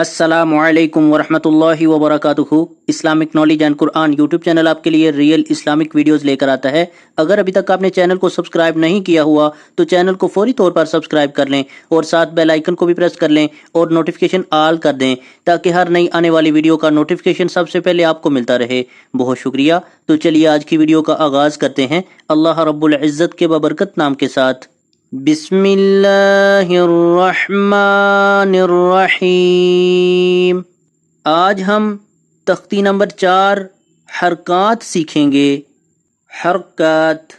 السلام علیکم ورحمۃ اللہ وبرکاتہ۔ Islamic knowledge and Quran YouTube channel آپ کے لیے ریئل اسلامک ویڈیوز لے کر آتا ہے۔ اگر ابھی تک آپ نے چینل کو سبسکرائب نہیں کیا ہوا تو چینل کو فوری طور پر سبسکرائب کر لیں اور ساتھ بیل آئیکن کو بھی پریس کر لیں اور نوٹیفیکیشن آل کر دیں تاکہ ہر نئی آنے والی ویڈیو کا نوٹیفیکیشن سب سے پہلے آپ کو ملتا رہے۔ بہت شکریہ۔ تو چلیے آج کی ویڈیو کا آغاز کرتے ہیں اللہ رب العزت کے بابرکت نام کے ساتھ۔ بسم اللہ الرحمن الرحیم۔ آج ہم تختی نمبر 4 حرکات سیکھیں گے۔ حرکات،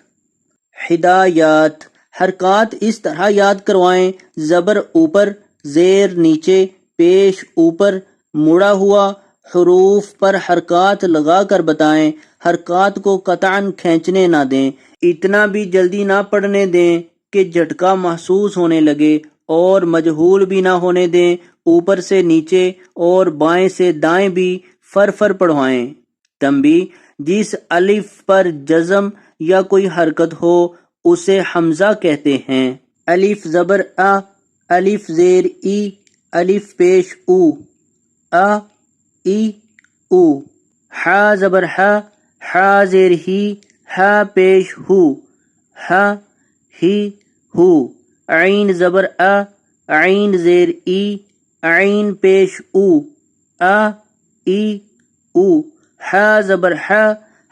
ہدایات۔ حرکات اس طرح یاد کروائیں: زبر اوپر، زیر نیچے، پیش اوپر، مڑا ہوا۔ حروف پر حرکات لگا کر بتائیں۔ حرکات کو قطعاً کھینچنے نہ دیں، اتنا بھی جلدی نہ پڑھنے دیں کہ جھٹکا محسوس ہونے لگے، اور مجہول بھی نہ ہونے دیں۔ اوپر سے نیچے اور بائیں سے دائیں بھی فر پڑھوائیں۔ تنبیہ: جس الف پر جزم یا کوئی حرکت ہو اسے حمزہ کہتے ہیں۔ الف زبر ا، الف زیر ای، الف پیش او، ا ای او۔ ح زبر ح، ح زیر ہی، ح پیش ہو، ح ہی ہو۔ عین زبر ا، عین زیر ای، عین پیش او، ا ای او۔ ح زبر ح،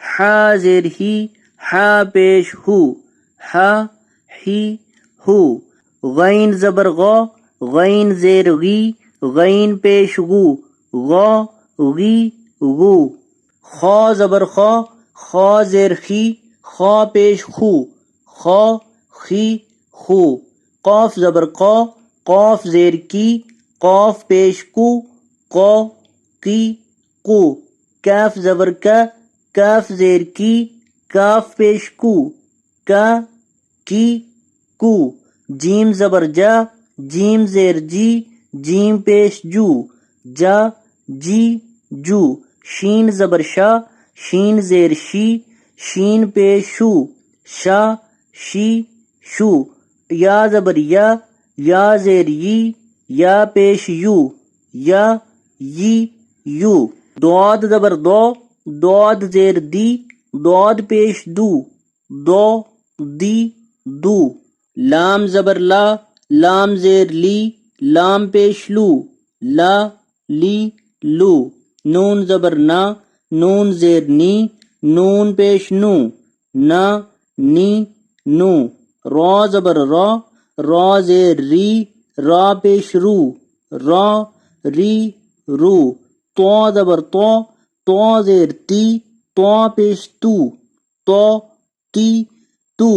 ح زیر ہی، ح پیش ہو، ح ہی ہو۔ غین زبر غ، غین زیر غی، غین پیش غو، غ غی غو۔ خا زبر خا، خا زیر خی، خا پیش خو، خا خی خو۔ قاف زبر قا، قاف زیر کی، قاف پیش کو، قا کی کو۔ کاف زبر کا، کاف زیر کی، کاف پیش کو، کا کی کو۔ جیم زبر جا، جیم زیر جی، جیم پیش جو، جا جی جو۔ شین زبر شا، شین زیر شی، شین پیش شو، شا شی شو۔ یا زبر یا، یا زیر یی، یا پیش یو، یا یی یو۔ ضاد زبر دو، ضاد زیر دی، ضاد پیش دو، دو دی دو۔ لام زبر لا، لام زیر لی، لام پیش لو، لا لی لو۔ نون زبر نا، نون زیر نی، نون پیش نو، نا نی نو۔ را زبر را، را زیر ری، را پیش رو، را ری رو۔ تو زبر تو، تو زیر تی، تو پیش تو، تو تی تو۔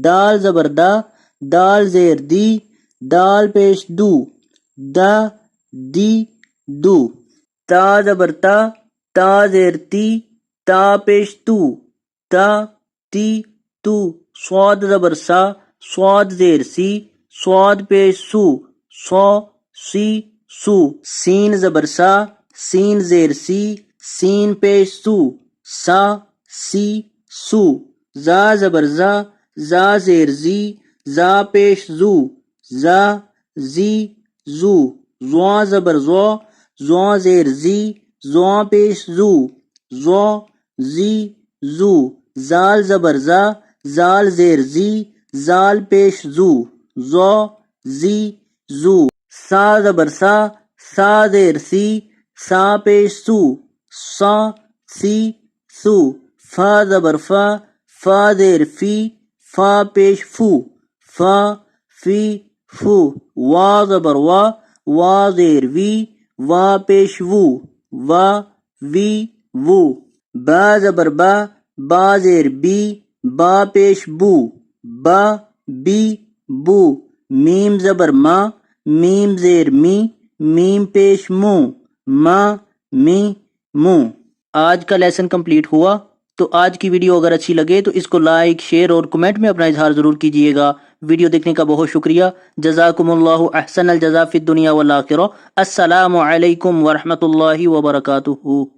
دال زبر دا، دال زیر دی، دال پیش دو، دا دی دو۔ تا زبر تا، تا زیر تی، تا پیش تو، تا تی تو۔ صاد زبر سا، صاد زیر سی، صاد پیش سو، سو سی سو۔ سین زبر سا، سین زیر سی، سین پیش سو، سا سی سو۔ زا زبر زا، زا زیر زی، زا پیش زو، زا زی زو۔ زوا زبر زو، زوا زیر زی، زوا پیش زو، زو زی زو۔ زال زبر زا، زال زیر زی، زال پیش زو، زو زی زو۔ سا زبر سا، سا زیر سی، سا پیش سو، سا سی سو۔ فا زبر فا، فا زیر فی، فا پیش فو، فا فی فو۔ وا زبر وا، وا زیر وی، وا پیش وو، وا وی وو۔ با زبر با، با زیر بی، با پیش بو، با بی بو۔ میم زبر ما، میم زیر می، میم پیش مو، ما می مو۔ آج کا لیسن کمپلیٹ ہوا۔ تو آج کی ویڈیو اگر اچھی لگے تو اس کو لائک، شیئر اور کمنٹ میں اپنا اظہار ضرور کیجیے گا۔ ویڈیو دیکھنے کا بہت شکریہ۔ جزاکم اللہ احسن الجزا فی الدنیا والآخرہ۔ السلام علیکم ورحمۃ اللہ وبرکاتہ۔